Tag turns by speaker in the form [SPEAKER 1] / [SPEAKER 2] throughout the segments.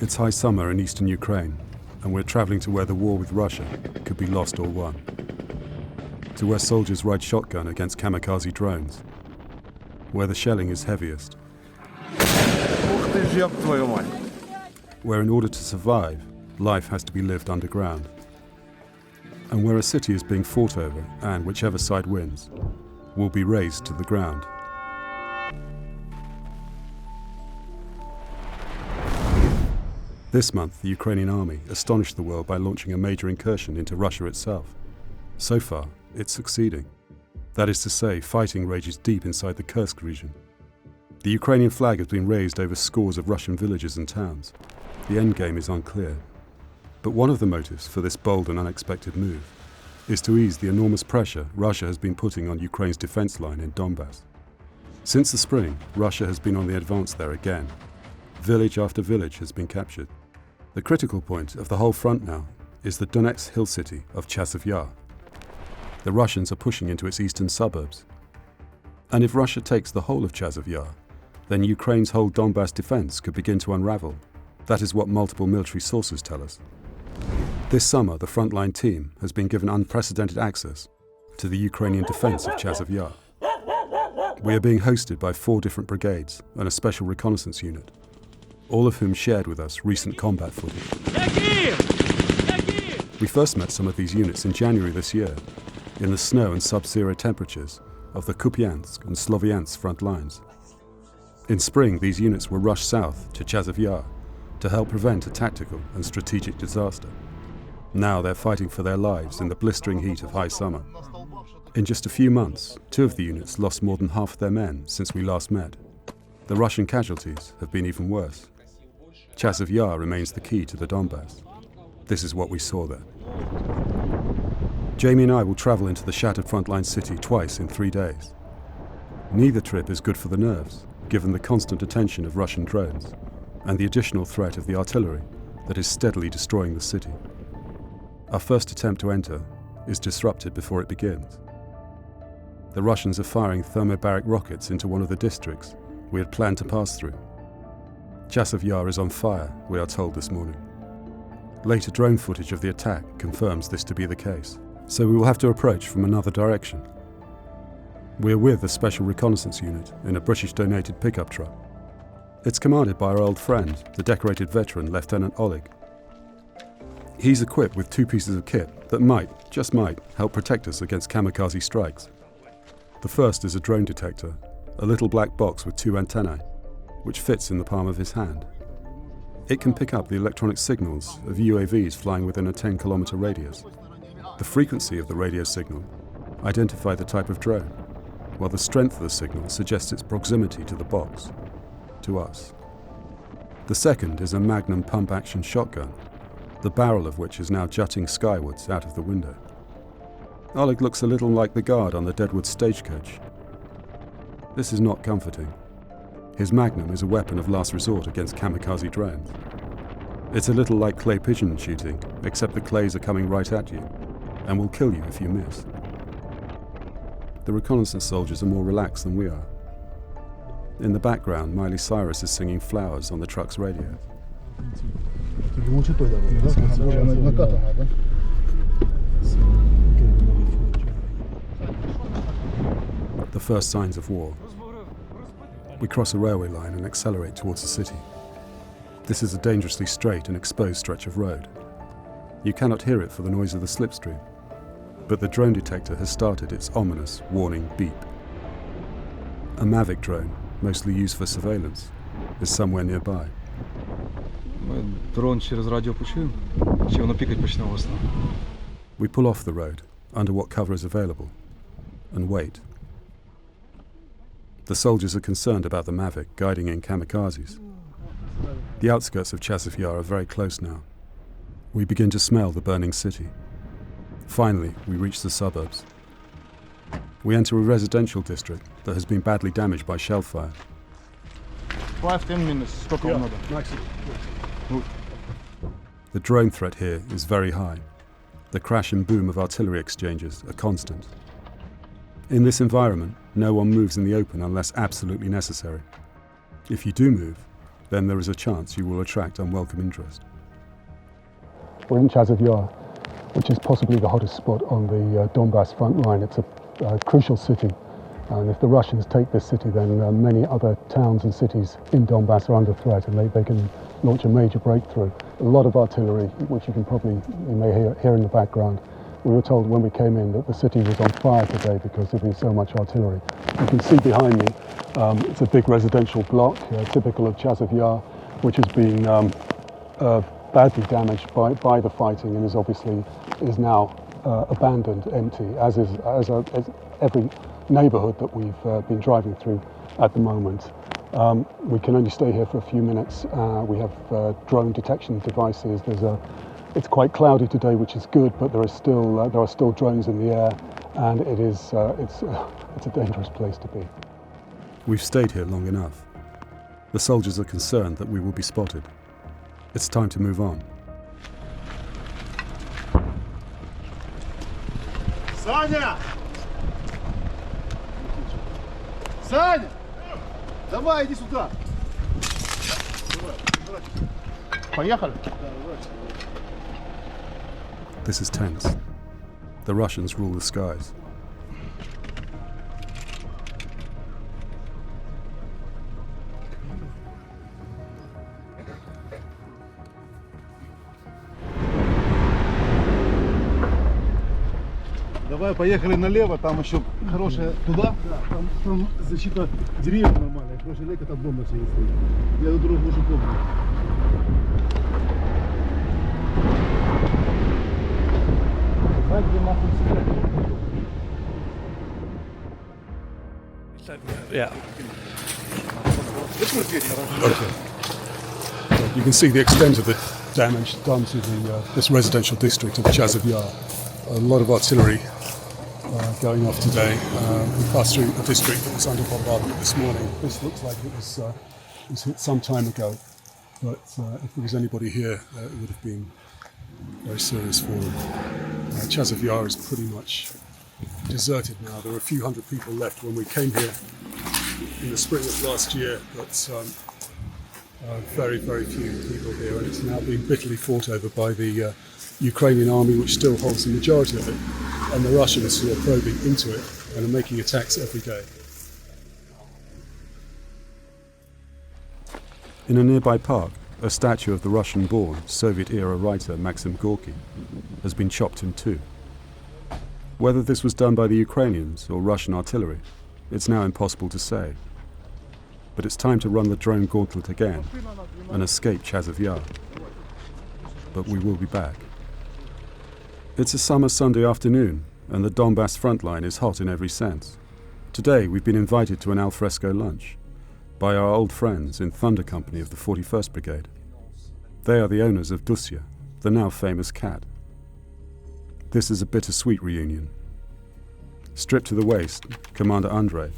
[SPEAKER 1] It's high summer in eastern Ukraine, and we're traveling to where the war with Russia could be lost or won. To where soldiers ride shotgun against kamikaze drones, where the shelling is heaviest, where in order to survive, life has to be lived underground, and where a city is being fought over and, whichever side wins, will be razed to the ground. This month, the Ukrainian army astonished the world by launching a major incursion into Russia itself. So far, it's succeeding. That is to say, fighting rages deep inside the Kursk region. The Ukrainian flag has been raised over scores of Russian villages and towns. The endgame is unclear. But one of the motives for this bold and unexpected move is to ease the enormous pressure Russia has been putting on Ukraine's defense line in Donbas. Since the spring, Russia has been on the advance there again. Village after village has been captured. The critical point of the whole front now is the Donetsk hill city of Chasiv Yar. The Russians are pushing into its eastern suburbs. And if Russia takes the whole of Chasiv Yar, then Ukraine's whole Donbas defense could begin to unravel. That is what multiple military sources tell us. This summer, the Frontline team has been given unprecedented access to the Ukrainian defense of Chasiv Yar. We are being hosted by 4 different brigades and a special reconnaissance unit, all of whom shared with us recent combat footage. We first met some of these units in January this year, in the snow and sub-zero temperatures of the Kupiansk and Sloviansk front lines. In spring, these units were rushed south to Chasiv Yar to help prevent a tactical and strategic disaster. Now they're fighting for their lives in the blistering heat of high summer. In just a few months, 2 of the units lost more than half their men since we last met. The Russian casualties have been even worse. Chasiv Yar remains the key to the Donbas. This is what we saw there. Jamie and I will travel into the shattered frontline city twice in 3 days. Neither trip is good for the nerves, given the constant attention of Russian drones and the additional threat of the artillery that is steadily destroying the city. Our first attempt to enter is disrupted before it begins. The Russians are firing thermobaric rockets into one of the districts we had planned to pass through. Chasiv Yar is on fire, we are told this morning. Later drone footage of the attack confirms this to be the case, so we will have to approach from another direction. We are with a special reconnaissance unit in a British-donated pickup truck. It's commanded by our old friend, the decorated veteran Lieutenant Oleg. He's equipped with 2 pieces of kit that might, just might, help protect us against kamikaze strikes. The first is a drone detector, a little black box with 2 antennae, which fits in the palm of his hand. It can pick up the electronic signals of UAVs flying within a 10-kilometer radius. The frequency of the radio signal identifies the type of drone, while the strength of the signal suggests its proximity to the box, to us. The second is a Magnum pump-action shotgun, the barrel of which is now jutting skywards out of the window. Oleg looks a little like the guard on the Deadwood stagecoach. This is not comforting. His Magnum is a weapon of last resort against kamikaze drones. It's a little like clay pigeon shooting, except the clays are coming right at you, and will kill you if you miss. The reconnaissance soldiers are more relaxed than we are. In the background, Miley Cyrus is singing Flowers on the truck's radio. The first signs of war. We cross a railway line and accelerate towards the city. This is a dangerously straight and exposed stretch of road. You cannot hear it for the noise of the slipstream, but the drone detector has started its ominous warning beep. A Mavic drone, mostly used for surveillance, is somewhere nearby. We pull off the road, under what cover is available, and wait. The soldiers are concerned about the Mavic guiding in kamikazes. The outskirts of Chasiv Yar are very close now. We begin to smell the burning city. Finally, we reach the suburbs. We enter a residential district that has been badly damaged by shell fire.
[SPEAKER 2] 5-10 minutes.
[SPEAKER 1] The drone threat here is very high. The crash and boom of artillery exchanges are constant. In this environment, no one moves in the open unless absolutely necessary. If you do move, then there is a chance you will attract unwelcome interest.
[SPEAKER 3] We're in Chasiv Yar, which is possibly the hottest spot on the Donbas front line. It's a crucial city, and if the Russians take this city, then many other towns and cities in Donbas are under threat, and they can launch a major breakthrough. A lot of artillery, which you may hear in the background. We were told when we came in that the city was on fire today because there'd been so much artillery. You can see behind me, it's a big residential block, typical of Chasiv Yar, which has been badly damaged by the fighting and is now abandoned, empty, as every neighbourhood that we've been driving through at the moment. We can only stay here for a few minutes. We have drone detection devices. It's quite cloudy today, which is good, but there are still drones in the air, and it's a dangerous place to be.
[SPEAKER 1] We've stayed here long enough. The soldiers are concerned that we will be spotted. It's time to move on.
[SPEAKER 2] Саня! Саня! Давай, иди сюда! Поехали!
[SPEAKER 1] This is tense. The Russians rule the skies.
[SPEAKER 2] Давай, поехали налево, там еще хорошая туда, там защита деревьев нормальная, хороший лейк, там бомба все есть. Я эту дорогу уже помню.
[SPEAKER 4] Yeah.
[SPEAKER 1] Okay. You can see the extent of the damage done to this residential district of Chasiv Yar. A lot of artillery going off today. We passed through a district that was under bombardment this morning. This looks like it was hit some time ago, but if there was anybody here, it would have been very serious for them. Chasiv Yar is pretty much deserted now. There were a few hundred people left when we came here in the spring of last year, but very, very few people here, and it's now being bitterly fought over by the Ukrainian army, which still holds the majority of it, and the Russians who are probing into it and are making attacks every day. In a nearby park, a statue of the Russian-born Soviet-era writer Maxim Gorky has been chopped in two. Whether this was done by the Ukrainians or Russian artillery, it's now impossible to say. But it's time to run the drone gauntlet again and escape Chasiv Yar. But we will be back. It's a summer Sunday afternoon, and the Donbas frontline is hot in every sense. Today we've been invited to an alfresco lunch by our old friends in Thunder Company of the 41st Brigade. They are the owners of Dusya, the now famous cat. This is a bittersweet reunion. Stripped to the waist, Commander Andrei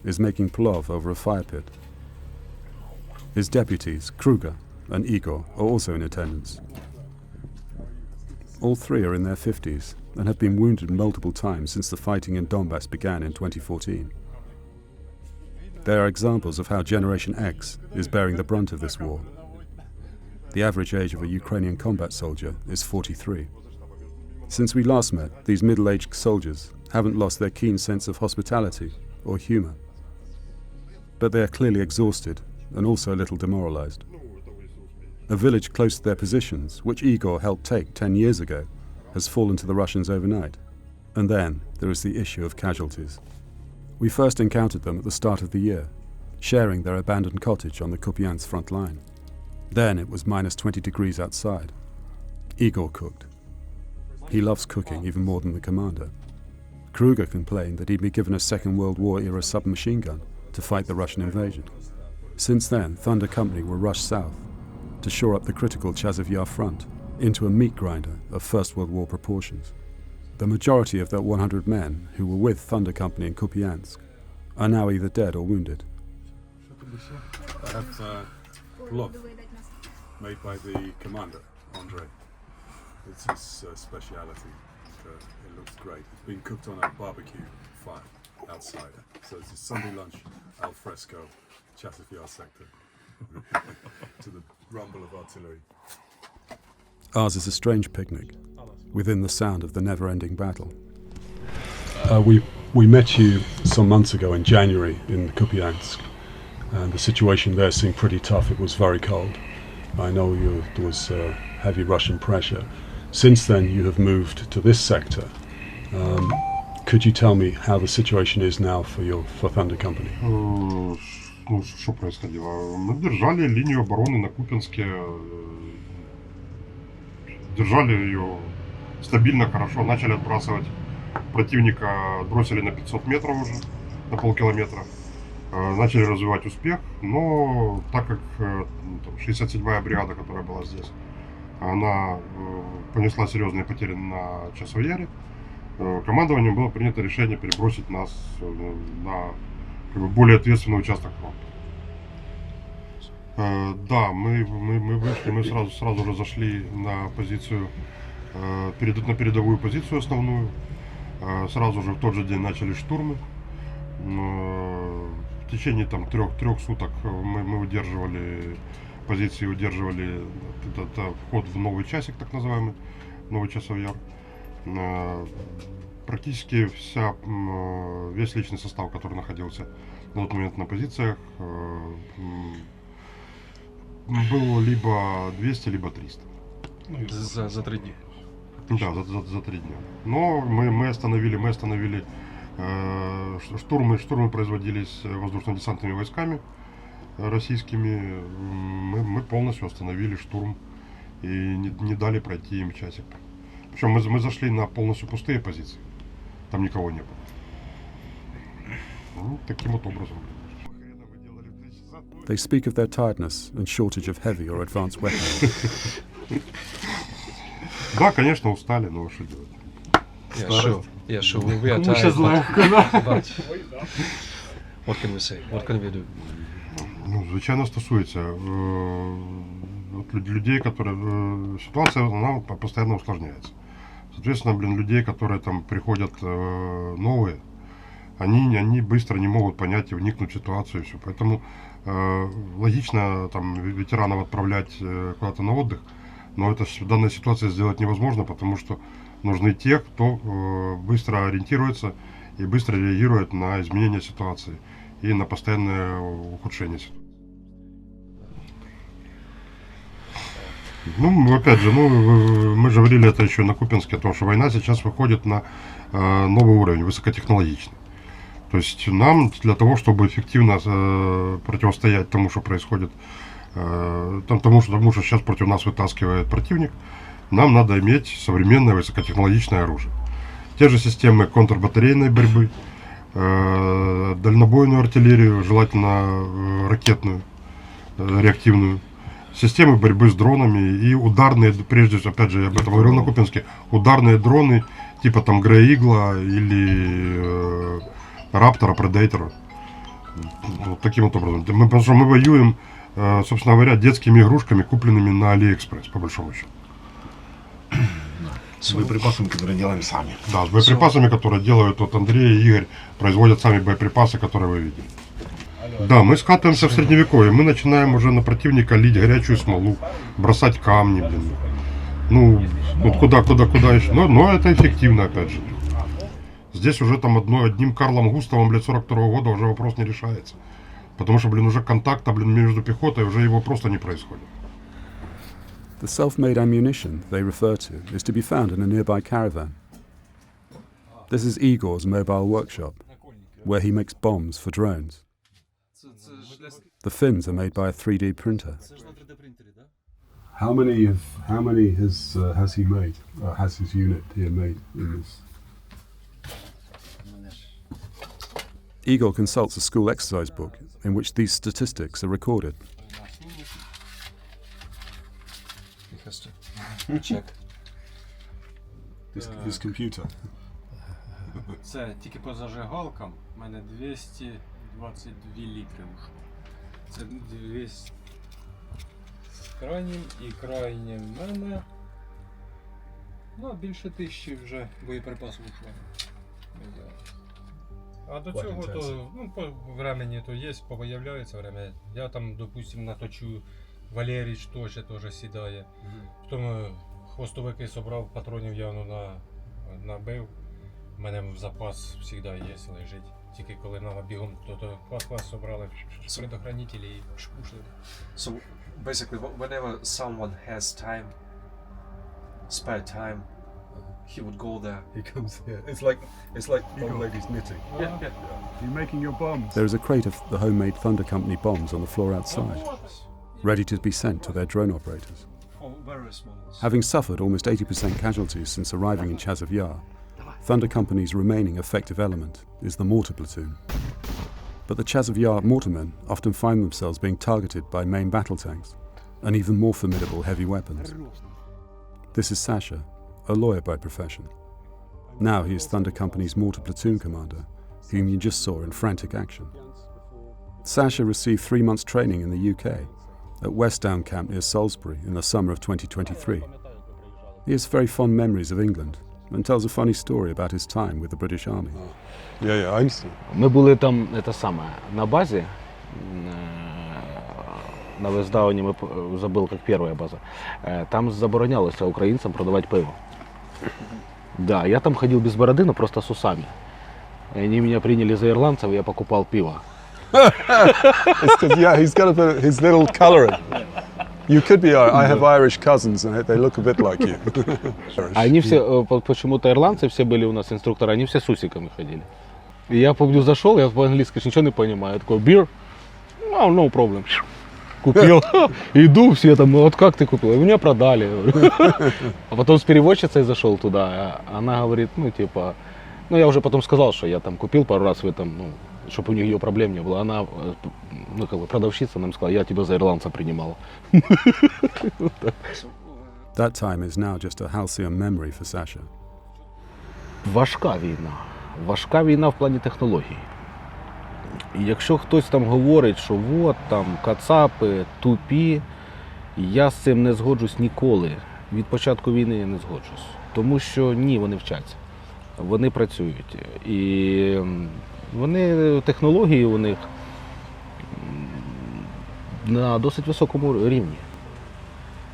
[SPEAKER 1] is making plov over a fire pit. His deputies, Kruger and Igor, are also in attendance. All three are in their 50s and have been wounded multiple times since the fighting in Donbas began in 2014. They are examples of how Generation X is bearing the brunt of this war. The average age of a Ukrainian combat soldier is 43. Since we last met, these middle-aged soldiers haven't lost their keen sense of hospitality or humour. But they are clearly exhausted and also a little demoralised. A village close to their positions, which Igor helped take 10 years ago, has fallen to the Russians overnight. And then there is the issue of casualties. We first encountered them at the start of the year, sharing their abandoned cottage on the Kupiansk front line. Then it was minus 20 degrees outside. Igor cooked. He loves cooking even more than the commander. Kruger complained that he'd been given a Second World War era submachine gun to fight the Russian invasion. Since then, Thunder Company were rushed south to shore up the critical Chasiv Yar front into a meat grinder of First World War proportions. The majority of the 100 men who were with Thunder Company in Kupiansk are now either dead or wounded. I have plov made by the commander, Andrei. It's his speciality. It looks great. It's been cooked on a barbecue fire outside. So it's a Sunday lunch, al fresco, Chasiv Yar sector. to the rumble of artillery. Ours is a strange picnic, within the sound of the never-ending battle. We met you some months ago in January in Kupiansk, and the situation there seemed pretty tough. It was very cold. I know there was heavy Russian pressure. Since then, you have moved to this sector. Could you tell me how the situation is now for Thunder Company?
[SPEAKER 4] Ну, что происходило? Мы держали линию обороны на Купянске, держали ее стабильно, хорошо, начали отбрасывать противника, бросили на 500 метров уже, на полкилометра, начали развивать успех, но так как 67-я бригада, которая была здесь, она понесла серьезные потери на Часов Яре, командованием было принято решение перебросить нас на более ответственный участок фронта. Да, мы вышли, мы сразу же зашли на позицию, на передовую позицию основную. Сразу же в тот же день начали штурмы. В течение трех суток мы удерживали позиции, удерживали вход в новый часик, так называемый, новый Часов Яр. Практически весь личный состав, который находился на тот момент на позициях, было либо 200, либо 300.
[SPEAKER 5] За 3 дня.
[SPEAKER 4] Да, за 3 дня. Но мы остановили штурмы производились воздушно-десантными войсками российскими. Мы полностью остановили штурм и не дали пройти им часик. Причем мы зашли на полностью пустые позиции. Там никого не было. Ну, таким вот образом.
[SPEAKER 1] They speak of their tiredness and shortage of heavy or advanced weapons.
[SPEAKER 4] Да, конечно, устали, но что делать?
[SPEAKER 5] Yeah, sure. We are tired, but what can we say? What can we do?
[SPEAKER 4] Ну, звичайно, стосується людей, которые ситуация она постоянно усложняется. Соответственно, людей, которые там приходят новые, они быстро не могут понять и вникнуть в ситуацию и все. Поэтому логично там ветеранов отправлять куда-то на отдых, но это в данной ситуации сделать невозможно, потому что нужны те, кто быстро ориентируется и быстро реагирует на изменения ситуации и на постоянное ухудшение ситуации. Ну, опять же, мы же говорили это еще на Купянске, о том, что война сейчас выходит на новый уровень, высокотехнологичный. То есть нам для того, чтобы эффективно противостоять тому, что происходит, тому, что сейчас против нас вытаскивает противник, нам надо иметь современное высокотехнологичное оружие. Те же системы контрбатарейной борьбы, дальнобойную артиллерию, желательно ракетную, реактивную, системы борьбы с дронами и ударные, прежде всего, опять же, я об этом говорил на Купянске, ударные дроны типа там Грей Игла или Раптора, Предейтора. Вот таким вот образом. Потому что мы воюем, собственно говоря, детскими игрушками, купленными на Алиэкспресс, по большому счету.
[SPEAKER 2] С боеприпасами, которые делаем сами.
[SPEAKER 4] Да, с боеприпасами, которые делают вот Андрей и Игорь, производят сами боеприпасы, которые вы видели. Да, мы скатываемся в средневековье, мы начинаем уже на противника лить горячую смолу, бросать камни, блин. Ну, вот куда еще. Но это эффективно, опять же. Здесь уже там одним Карлом Густавом, 42-го года уже вопрос не решается. Потому что, уже контакта, между пехотой уже его просто не происходит.
[SPEAKER 1] The self-made ammunition they refer to is to be found in a nearby caravan. This is Igor's mobile workshop, where he makes bombs for drones. The fins are made by a 3D printer. How many has he made? Has his unit here made in this? Igor consults a school exercise book in which these statistics are recorded.
[SPEAKER 5] Check.
[SPEAKER 1] His computer.
[SPEAKER 6] Це тільки по зажигалкам в мене 222 літри ушло. Це 200 з крайнім і крайнім в мене. Ну, більше 1000 вже боєприпасів ушло. А до
[SPEAKER 1] Quite
[SPEAKER 6] цього
[SPEAKER 1] intensive.
[SPEAKER 6] то, ну, по времени то є, появляється время. Я там, допустим, наточу, Валеріч теж сідає. Потім хвостовики собрав, патронів явно набив. У мене в запас завжди є, лежить. Тільки коли треба бігом, то клас собрали предохранителі і пушили.
[SPEAKER 5] So basically, whenever someone has time, spare time, he would go there.
[SPEAKER 1] He comes here. It's like old ladies knitting.
[SPEAKER 5] Yeah.
[SPEAKER 2] You making your bombs?
[SPEAKER 1] There is a crate of the homemade Thunder Company bombs on the floor outside, ready to be sent to their drone operators.
[SPEAKER 5] Oh, very small.
[SPEAKER 1] Having suffered almost 80% casualties since arriving in Chasiv Yar, Thunder Company's remaining effective element is the mortar platoon. But the Chasiv Yar mortarmen often find themselves being targeted by main battle tanks and even more formidable heavy weapons. This is Sasha, a lawyer by profession. Now he is Thunder Company's mortar platoon commander, whom you just saw in frantic action. Sasha received 3 months training in the UK at Westdown Camp near Salisbury in the summer of 2023. He has very fond memories of England and tells a funny story about his time with the British Army.
[SPEAKER 2] Yeah, I understand.
[SPEAKER 7] Ми були там на базі, на Вестдауні, ми забыл, как первая база. Там заборонялося українцям продавати пиво. Да, я там ходил без бороды, но просто с усами. И они меня приняли за ирландцев, и я покупал пиво.
[SPEAKER 1] It's 'cause, yeah, he's got his little colouring. You could be. I have Irish cousins, and they look a bit like you.
[SPEAKER 7] Они все, почему-то ирландцы все были у нас инструкторы, они все с усиками ходили. И я помню, зашел, я по-английски ничего не понимаю. Я такой, beer? No, no problem. Купил. Иду, все там, вот как ты купил? И мне продали. А потом с переводчицей зашел туда, она говорит, ну типа, ну я уже потом сказал, что я там купил пару раз в этом, ну, чтобы у нее проблем не было. Она, ну как бы продавщица нам сказала, я тебя за ирландца принимала.
[SPEAKER 1] That time is now just a halcyon memory for Sasha.
[SPEAKER 7] Важка війна. Важка війна в плані технологій. І якщо хтось там говорить, що от там кацапи, тупі, я з цим не згоджусь ніколи. Від початку війни я не згоджусь. Тому що ні, вони вчаться. Вони працюють. І вони, технології у них на досить високому рівні.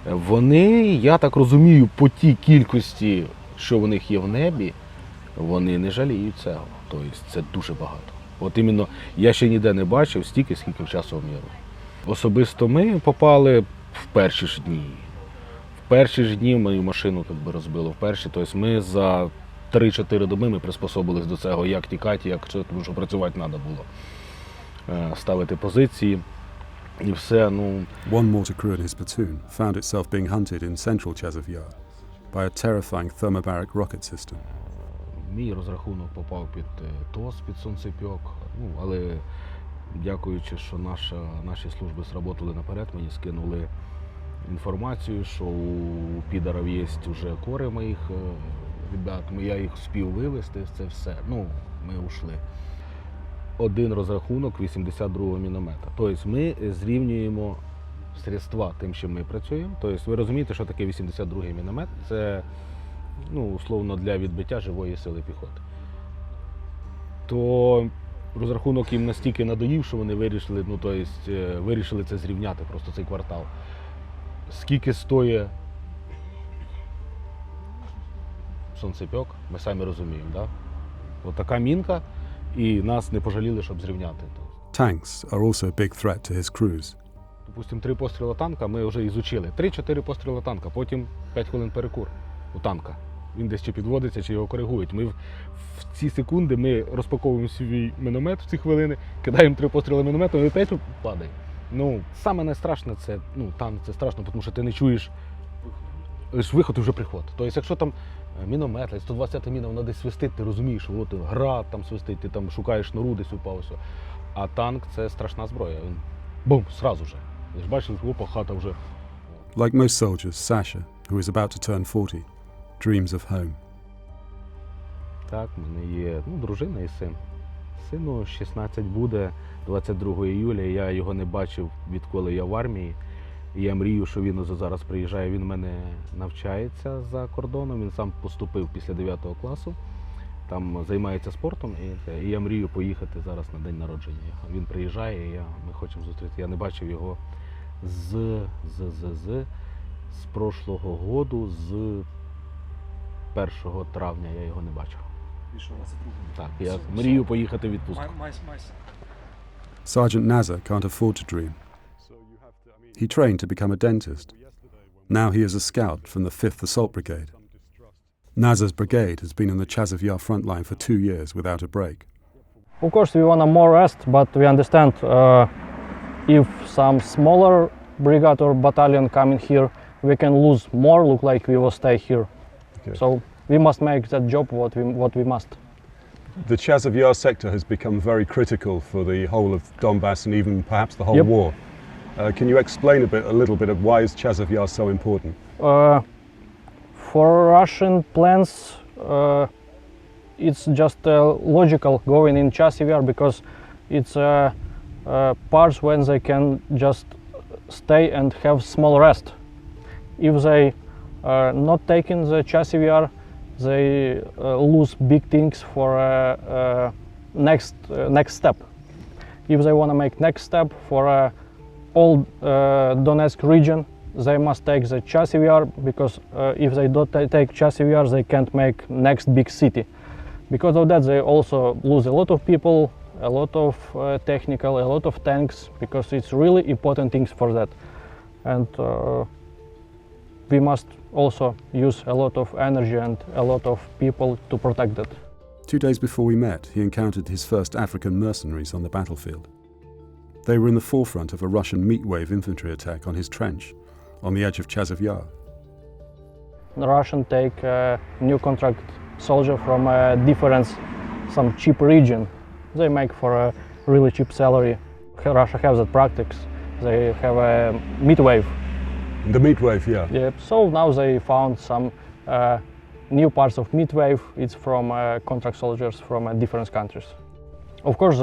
[SPEAKER 7] Вони, я так розумію, по тій кількості, що в них є в небі, вони не жаліють цього. Тобто це дуже багато. От іменно я ще ніде не бачив стільки, скільки в часовому яру. Особисто ми попали в перші ж дні. В перші ж дні мою машину розбило. В перші, тобто ми за 3-4 доби ми приспособились до цього, як тікати, тому що працювати треба було. Ставити позиції і все. Ну.
[SPEAKER 1] One mortar crew in his platoon found itself being hunted in central Chasiv Yar by a terrifying thermobaric rocket system.
[SPEAKER 7] Мій розрахунок попав під ТОС, під сонцепьок, ну, але дякуючи, що наші служби сработали наперед, мені скинули інформацію, що у підарів є вже кори моїх ребят, я їх спів вивезти, це все, ну, ми ушли. Один розрахунок 82-го міномета. Тобто ми зрівнюємо средства тим, чим ми працюємо. Тобто ви розумієте, що таке 82-й міномет? Це, ну, условно, для відбиття живої сили піхоти. То розрахунок їм настільки надоїв, що вони вирішили, ну, тобто, вирішили це зрівняти, просто цей квартал. Скільки стоїть сонцепьок, ми самі розуміємо, да? От така мінка, і нас не пожаліли, щоб зрівняти.
[SPEAKER 1] Tanks are also a big threat to his crews.
[SPEAKER 7] Допустим, 3 постріли танка ми вже ізучили. 3-4 постріли танка, потім 5 хвилин перекур у танка. Він десь чи підводиться, чи його коригують. Ми в ці секунди ми розпаковуємо свій міномет в ці хвилини, кидаємо 3 постріли мінометом і опять падає. Ну, саме найстрашне це, ну, танк це страшно, тому що ти не чуєш виход і вже приход. Тобто, якщо там міномет, 120-та міна, вона десь свистить, ти розумієш, що от град там свистить, ти там шукаєш шнуру, десь упав, все. А танк це страшна зброя. Він бум, сразу же. Ти ж бачиш, опа, хата вже.
[SPEAKER 1] Like most soldiers, Sasha, who is about to turn 40, dreams of home.
[SPEAKER 7] Так, в мене є, ну, дружина і син. Сину 16 буде 22 іюля, я його не бачив, відколи я в армії. І я мрію, що він зараз приїжджає, він в мене навчається за кордоном, він сам поступив після 9 класу там займається спортом, і я мрію поїхати зараз на день народження. Він приїжджає, і ми хочемо зустріти. Я не бачив його з прошлого году, з 1 травня я його не бачив. Так, я мрію поїхати в відпустку.
[SPEAKER 1] Sergeant Nazar can't afford to dream. He trained to become a dentist. Now he is a scout from the 5th Assault Brigade. Nazar's brigade has been in the Chasiv Yar frontline for 2 years without a break.
[SPEAKER 8] Of course, we want more rest, but we understand if some smaller brigade or battalion coming here, we can lose more. Look like we will stay here.
[SPEAKER 1] Okay.
[SPEAKER 8] So we must make that job what we must.
[SPEAKER 1] The Chasiv Yar sector has become very critical for the whole of Donbas and even perhaps the whole
[SPEAKER 8] Yep.
[SPEAKER 1] war. Can you explain a little bit of why is Chasiv Yar so important?
[SPEAKER 8] For Russian plans, it's just logical going in Chasiv Yar because it's parts when they can just stay and have small rest. If they not taking the Chasiv Yar, they lose big things for next step. If they want to make next step for all Donetsk region, they must take the Chasiv Yar because if they don't take Chasiv Yar, they can't make next big city. Because of that, they also lose a lot of people, a lot of technical, a lot of tanks, because it's really important things for that. And we must also use a lot of energy and a lot of people to protect that.
[SPEAKER 1] 2 days before we met, he encountered his first African mercenaries on the battlefield. They were in the forefront of a Russian meat-wave infantry attack on his trench, on the edge of Chasiv Yar.
[SPEAKER 8] The Russian take a new contract soldier from a different, some cheap region. They make for a really cheap salary. Russia has that practice. They have a meat wave.
[SPEAKER 1] The meat wave, yeah.
[SPEAKER 8] Yeah. So now they found some new parts of meat wave. It's from contract soldiers from different countries. Of course,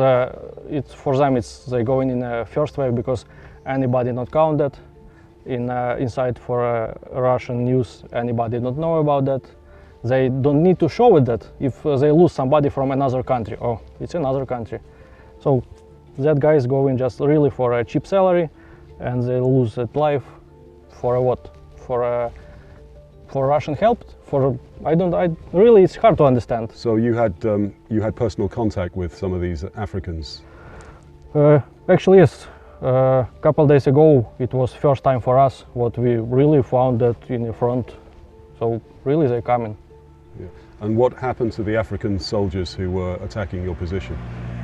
[SPEAKER 8] it's for them. They go in a first wave because anybody not counted inside for Russian news. Anybody don't know about that. They don't need to show it that if they lose somebody from another country. Oh, it's another country. So that guy is going just really for a cheap salary, and they lose that life for a what? For Russian help? For I really it's hard to understand.
[SPEAKER 1] So you had personal contact with some of these Africans.
[SPEAKER 8] Actually, yes. A couple days ago, it was first time for us what we really found that in the front. So really, they're coming.
[SPEAKER 1] Yeah. And what happened to the African soldiers who were attacking your position?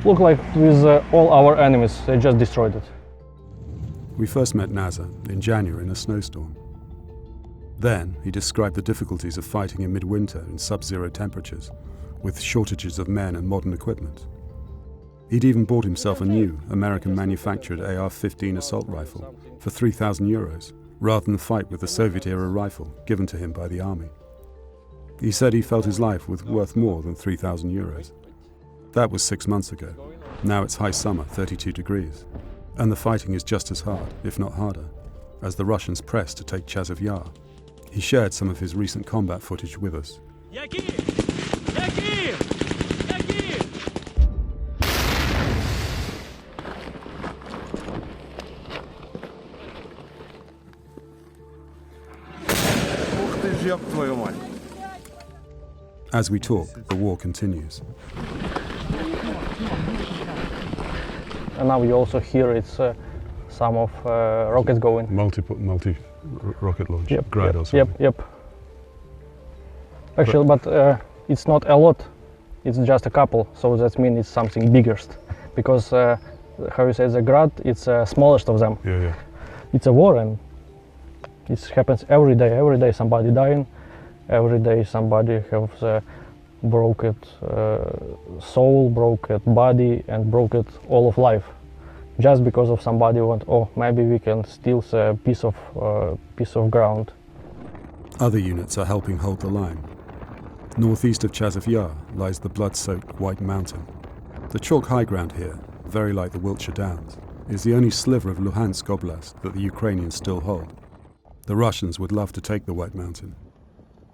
[SPEAKER 8] Look like with all our enemies, they just destroyed it.
[SPEAKER 1] We first met Nazar in January in a snowstorm. Then he described the difficulties of fighting in midwinter in sub-zero temperatures, with shortages of men and modern equipment. He'd even bought himself a new American-manufactured AR-15 assault rifle for €3,000, rather than fight with the Soviet-era rifle given to him by the army. He said he felt his life was worth more than €3,000. That was 6 months ago. Now it's high summer, 32 degrees. And the fighting is just as hard, if not harder, as the Russians press to take Chasiv Yar. He shared some of his recent combat footage with us. As we talk, the war continues.
[SPEAKER 8] And now you also hear it's some of rockets going.
[SPEAKER 1] Multi rocket launch,
[SPEAKER 8] Yep,
[SPEAKER 1] Grad
[SPEAKER 8] yep,
[SPEAKER 1] or something.
[SPEAKER 8] Yep. Actually, but it's not a lot. It's just a couple. So that means it's something biggest, because how you say the Grad, it's smallest of them.
[SPEAKER 1] Yeah.
[SPEAKER 8] It's a war, and it happens every day. Every day somebody dying. Every day somebody has broken soul, broken body, and broken all of life, just because of somebody want. Oh, maybe we can steal a piece of ground.
[SPEAKER 1] Other units are helping hold the line. Northeast of Chasiv Yar lies the blood-soaked White Mountain. The chalk high ground here, very like the Wiltshire Downs, is the only sliver of Luhansk Oblast that the Ukrainians still hold. The Russians would love to take the White Mountain.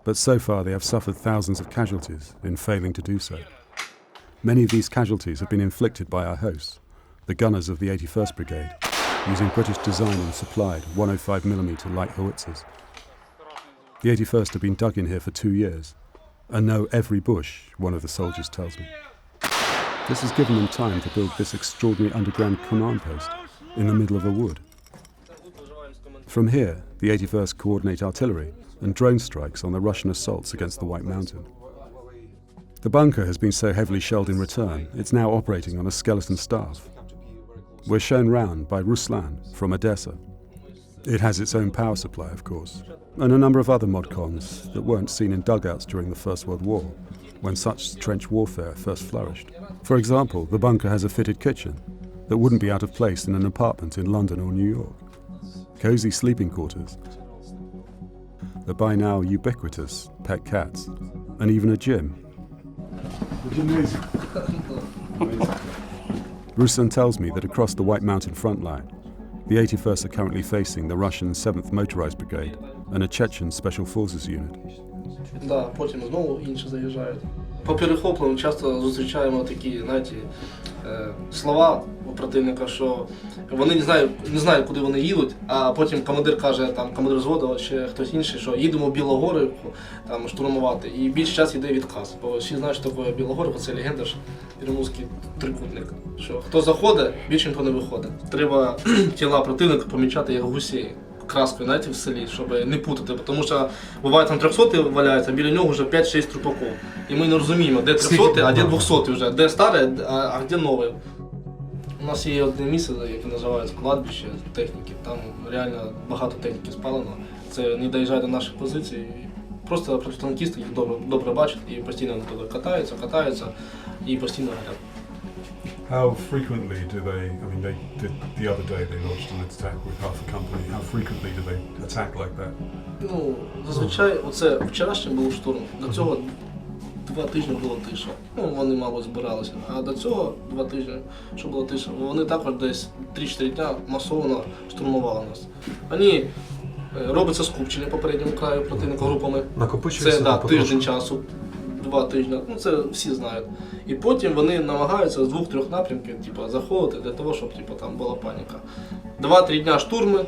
[SPEAKER 1] But so far they have suffered thousands of casualties in failing to do so. Many of these casualties have been inflicted by our hosts, the gunners of the 81st Brigade, using British designed and supplied 105mm light howitzers. The 81st have been dug in here for 2 years and know every bush, one of the soldiers tells me. This has given them time to build this extraordinary underground command post in the middle of a wood. From here, the 81st coordinate artillery and drone strikes on the Russian assaults against the White Mountain. The bunker has been so heavily shelled in return, it's now operating on a skeleton staff. We're shown round by Ruslan from Odessa. It has its own power supply, of course, and a number of other modcons that weren't seen in dugouts during the First World War, when such trench warfare first flourished. For example, the bunker has a fitted kitchen that wouldn't be out of place in an apartment in London or New York. Cosy sleeping quarters, the by now ubiquitous pet cats, and even a gym. Ruslan tells me that across the White Mountain front line, the 81st are currently facing the Russian 7th Motorized Brigade and a Chechen Special Forces unit.
[SPEAKER 9] Да, потім знову інші заїжджають. По перехопленню часто зустрічаємо такі, знаєте, слова у противника, що вони не знають, куди вони їдуть, а потім командир каже, там, командир взводу чи хтось інший, що їдемо в Білогорівку там, штурмувати, і більше час йде відказ. Бо всі знають, що таке Білогорівка, це легенда ж, Перемузький трикутник. Що хто заходить, більше ніхто не виходить. Треба тіла противника помічати як гусі. Краскою, знаєте, в селі, щоб не путати, тому що буває там 300 валяються, біля нього вже 5-6 трупаків. І ми не розуміємо, де 300, а де 200 вже, де старе, а де нове. У нас є одне місце, яке називається кладбище техніки, там реально багато техніки спалено. Це не доїжджає до наших позицій. Просто протитанкісти їх добре бачать і постійно туди катаються і постійно горять.
[SPEAKER 1] How frequently do they, I mean, they did the other day they launched an attack with half a company. How frequently do they attack like that?
[SPEAKER 9] Ну, зазвичай, оце вчорашній був штурм, до цього 2 тижні було тиша. Ну, вони, мабуть, збиралися. А до цього 2 тижні, що було тиша, вони також десь 3-4 дня масово штурмували нас. Вони робиться скупчення по передньому краю противника групами. Це тиждень часу. 2 тижні, ну це всі знають. І потім вони намагаються з 2-3 напрямків заходити для того, щоб там була паніка. 2-3 дня штурми,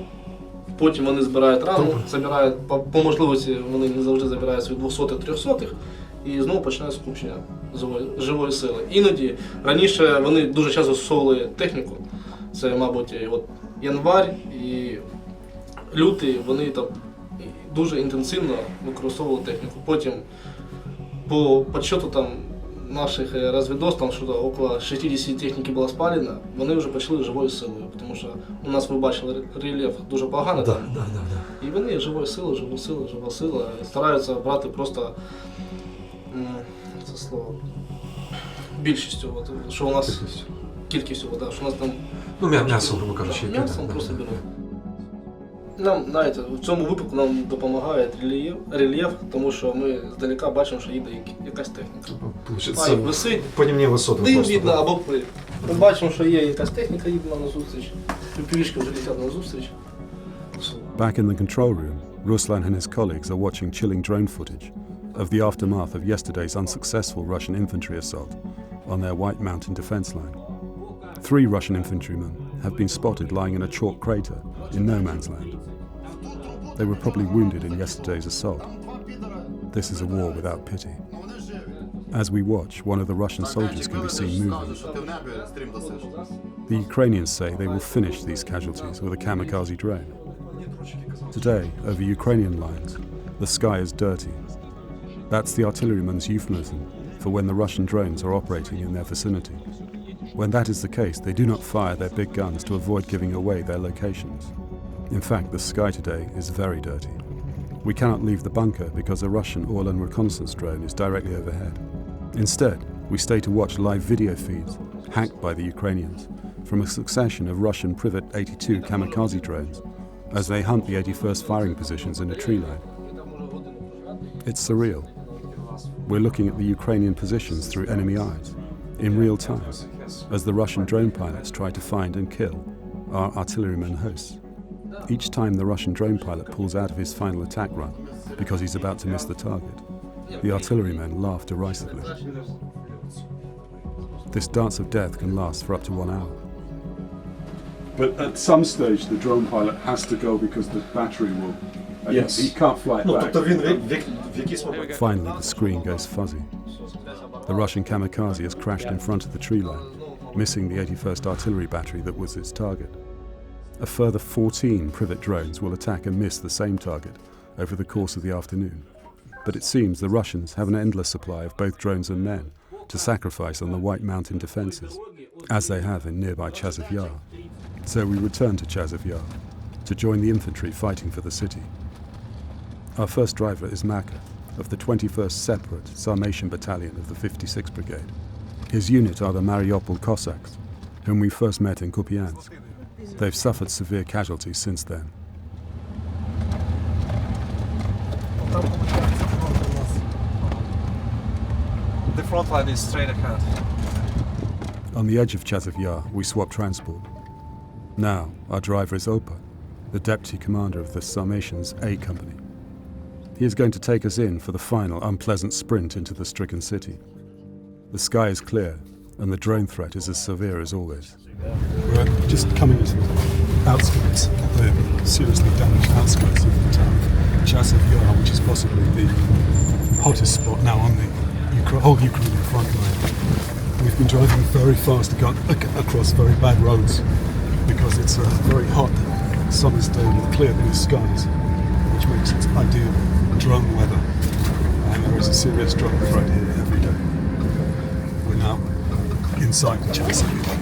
[SPEAKER 9] потім вони збирають рану, забирають, по можливості вони не завжди забирають свої 200-300 і знову починають скупчення живої сили. Іноді, раніше вони дуже часто застосовували техніку, це, мабуть, от январь і лютий, вони там дуже інтенсивно використовували техніку. Потім по подсчету там наших разведов, там что-то около 60 техніки було спалено, вони вже почали живою силою, тому що у нас, ви бачили, рельєф дуже поганий там. І вони жива сила, стараються брати просто, це слово, більшістю, от, що у нас, кількістю, що у нас там...
[SPEAKER 5] Ну, м'ясо, грубо кажучи.
[SPEAKER 9] М'ясо просто беруть. Нам, знаєте, в цьому випадку нам допомагає рельєф, тому що ми здалека бачимо, що їде якась техніка. Висить,
[SPEAKER 5] по ним не висоти.
[SPEAKER 9] Дим видно або пиль. Ми бачимо, що є якась техніка, їде нам назустріч. Півішки вже летять назустріч.
[SPEAKER 1] Back in the control room, Ruslan and his colleagues are watching chilling drone footage of the aftermath of yesterday's unsuccessful Russian infantry assault on their White Mountain defense line. 3 Russian infantrymen have been spotted lying in a chalk crater in no man's land. They were probably wounded in yesterday's assault. This is a war without pity. As we watch, one of the Russian soldiers can be seen moving. The Ukrainians say they will finish these casualties with a kamikaze drone. Today, over Ukrainian lines, the sky is dirty. That's the artilleryman's euphemism for when the Russian drones are operating in their vicinity. When that is the case, they do not fire their big guns to avoid giving away their locations. In fact, the sky today is very dirty. We cannot leave the bunker because a Russian Orlan reconnaissance drone is directly overhead. Instead, we stay to watch live video feeds, hacked by the Ukrainians, from a succession of Russian Privet 82 kamikaze drones as they hunt the 81st firing positions in a tree line. It's surreal. We're looking at the Ukrainian positions through enemy eyes, in real time, as the Russian drone pilots try to find and kill our artillerymen hosts. Each time the Russian drone pilot pulls out of his final attack run because he's about to miss the target, the artillerymen laugh derisively. This dance of death can last for up to 1 hour.
[SPEAKER 10] But at some stage the drone pilot has to go because the battery will...
[SPEAKER 5] Yes.
[SPEAKER 10] He can't fly it back.
[SPEAKER 1] Finally, the screen goes fuzzy. The Russian kamikaze has crashed in front of the tree line, missing the 81st artillery battery that was its target. A further 14 privet drones will attack and miss the same target over the course of the afternoon. But it seems the Russians have an endless supply of both drones and men to sacrifice on the White Mountain defences, as they have in nearby Chasiv Yar. So we return to Chasiv Yar to join the infantry fighting for the city. Our first driver is Maka, of the 21st Separate Sarmatian Battalion of the 56th Brigade. His unit are the Mariupol Cossacks, whom we first met in Kupiansk. They've suffered severe casualties since then.
[SPEAKER 5] The front line is straight ahead.
[SPEAKER 1] On the edge of Chasiv Yar, we swap transport. Now, our driver is Opa, the deputy commander of the Sarmatians A Company. He is going to take us in for the final unpleasant sprint into the stricken city. The sky is clear, and the drone threat is as severe as always.
[SPEAKER 10] We're just coming into the outskirts, the seriously damaged outskirts of the town, Chasiv Yar, which is possibly the hottest spot now on the whole Ukrainian front line. We've been driving very fast across very bad roads because it's a very hot summer's day with clear blue skies, which makes it ideal drone weather. And there is a serious drone threat here every day. We're now inside the Chasiv Yar.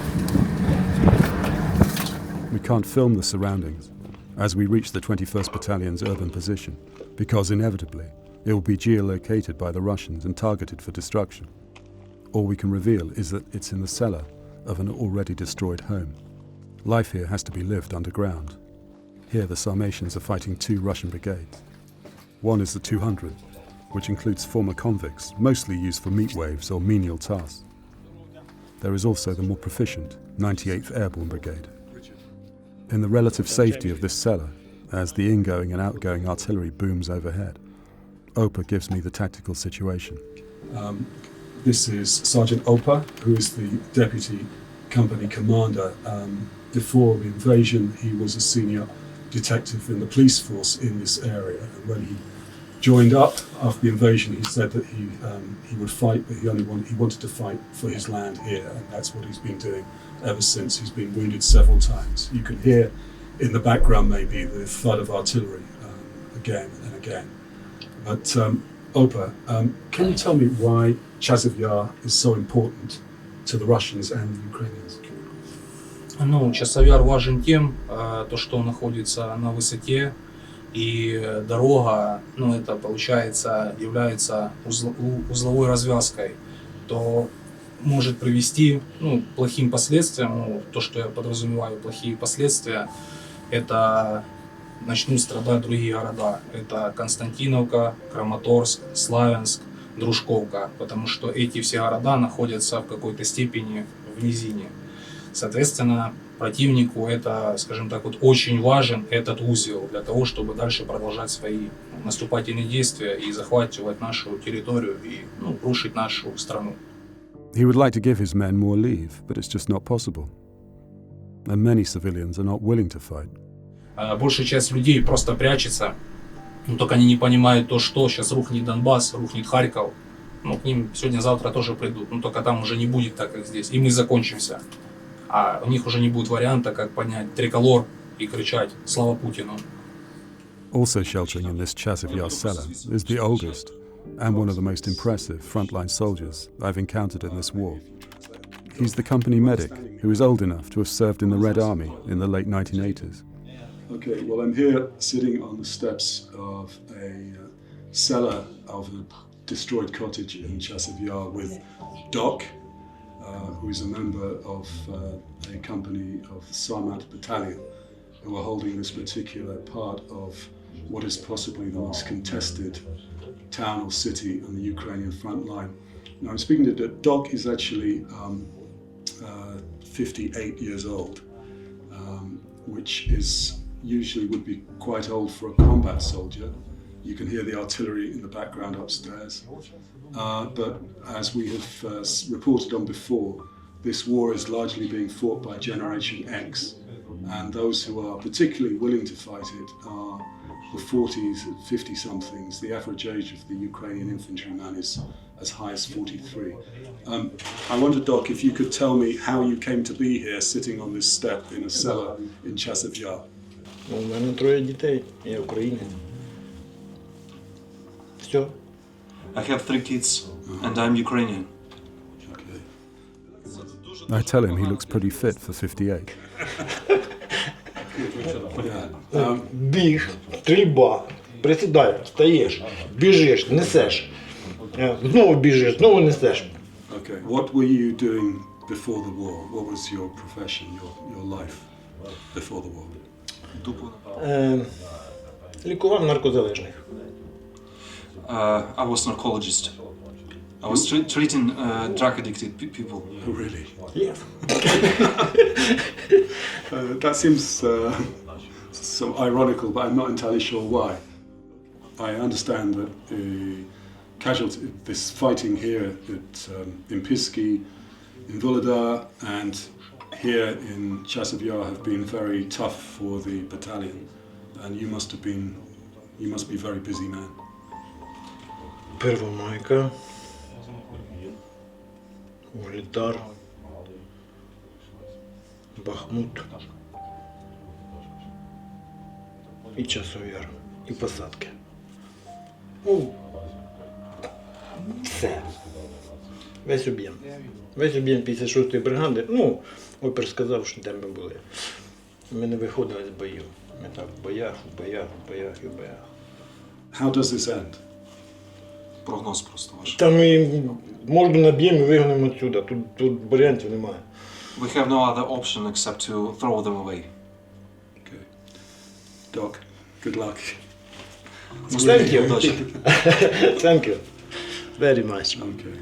[SPEAKER 1] We can't film the surroundings as we reach the 21st Battalion's urban position, because inevitably it will be geolocated by the Russians and targeted for destruction. All we can reveal is that it's in the cellar of an already destroyed home. Life here has to be lived underground. Here the Sarmatians are fighting 2 Russian brigades. One is the 200, which includes former convicts, mostly used for meat waves or menial tasks. There is also the more proficient 98th Airborne Brigade. In the relative safety of this cellar, as the ingoing and outgoing artillery booms overhead, Opa gives me the tactical situation.
[SPEAKER 10] This is Sergeant Opa, who is the deputy company commander. Before the invasion, he was a senior detective in the police force in this area. And when he joined up after the invasion, he said that he would fight, but he wanted to fight for his land here, and that's what he's been doing ever since. He's been wounded several times. You can hear in the background maybe the thud of artillery again and again. But Opa, can you tell me why Chasiv Yar is so important to the Russians and the Ukrainians?
[SPEAKER 11] Ну, Часов Яр важен тем, то, что он находится на высоте, и дорога, ну, это, получается, является узловой развязкой, то может привести, ну, к плохим последствиям. Ну, то, что я подразумеваю, плохие последствия, это начнут страдать другие города. Это Константиновка, Краматорск, Славянск, Дружковка, потому что эти все города находятся в какой-то степени в низине. Соответственно, противнику это, скажем так, вот очень важен этот узел для того, чтобы дальше продолжать свои наступательные действия и захватывать нашу территорию и, ну, рушить нашу страну.
[SPEAKER 1] He would like to give his men more leave, but it's just not possible. And many civilians are not willing to fight.
[SPEAKER 11] Большая часть людей просто прячется, но только они не понимают то, что сейчас рухнет Донбасс, рухнет Харьков. Ну, к ним сегодня-завтра тоже придут, но только там уже не будет так, как здесь, и мы закончимся. А у них уже не будет варианта, как поднять триколор и кричать «Слава Путину!».
[SPEAKER 1] Also sheltering in this Chasiv Yar cellar is the oldest and one of the most impressive frontline soldiers I've encountered in this war. He's the company medic who is old enough to have served in the Red Army in the late 1980s.
[SPEAKER 10] Okay, well, I'm here sitting on the steps of a cellar of a destroyed cottage in Chasiv Yar with Doc, who is a member of a company of the Sarmat Battalion, who are holding this particular part of what is possibly the most contested town or city on the Ukrainian front line. Now, I'm speaking to Doc. Is actually 58 years old, which is usually would be quite old for a combat soldier. You can hear the artillery in the background upstairs. But as we have reported on before, this war is largely being fought by Generation X, and those who are particularly willing to fight it are the 40s and 50-somethings. The average age of the Ukrainian infantryman is as high as 43. I wonder, Doc, if you could tell me how you came to be here sitting on this step in a cellar in Chasiv Yar.
[SPEAKER 12] У мене 3 дітей, я українець. Все.
[SPEAKER 13] I have 3 kids and I'm Ukrainian.
[SPEAKER 1] I tell him he looks pretty fit for 58.
[SPEAKER 12] Біг, стрільба, присідаєш, встаєш, біжиш, несеш. Знову біжиш, знову несеш.
[SPEAKER 10] Okay, what were you doing before the war? What was your profession, your life before the war?
[SPEAKER 12] Лікував наркозалежних.
[SPEAKER 13] I was narcologist. I was treating drug addicted people.
[SPEAKER 10] Oh, really?
[SPEAKER 12] Yes.
[SPEAKER 10] That seems so ironical, but I'm not entirely sure why. I understand that this fighting here in Piski, in Volodar, and here in Chasiv Yar have been very tough for the battalion, and you must be a very busy man.
[SPEAKER 12] Первомайка, Володар, Бахмут і Часов Яр, і посадки. Все. Весь об'єм. Весь об'єм 56-ї бригади. Опер сказав, що де ми були. Ми не виходили з боїв. Ми так в боях.
[SPEAKER 10] How does this end?
[SPEAKER 13] Прогноз просто ваш.
[SPEAKER 12] Та ми морду наб'ємо і вигонимо відсюди. Тут варіантів немає.
[SPEAKER 13] We have no other option except to throw them away.
[SPEAKER 10] Okay. Doc, good luck.
[SPEAKER 12] Thank you. Thank you very much.
[SPEAKER 10] Okay.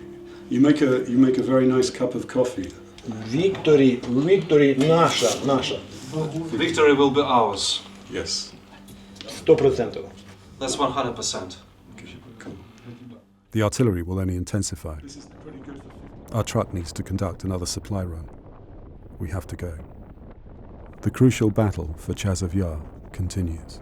[SPEAKER 10] You make a very nice cup of coffee.
[SPEAKER 12] Victory наша.
[SPEAKER 13] Victory will be ours.
[SPEAKER 10] Yes.
[SPEAKER 12] 100%.
[SPEAKER 13] That's 100%.
[SPEAKER 1] The artillery will only intensify. Our truck needs to conduct another supply run. We have to go. The crucial battle for Chasiv Yar continues.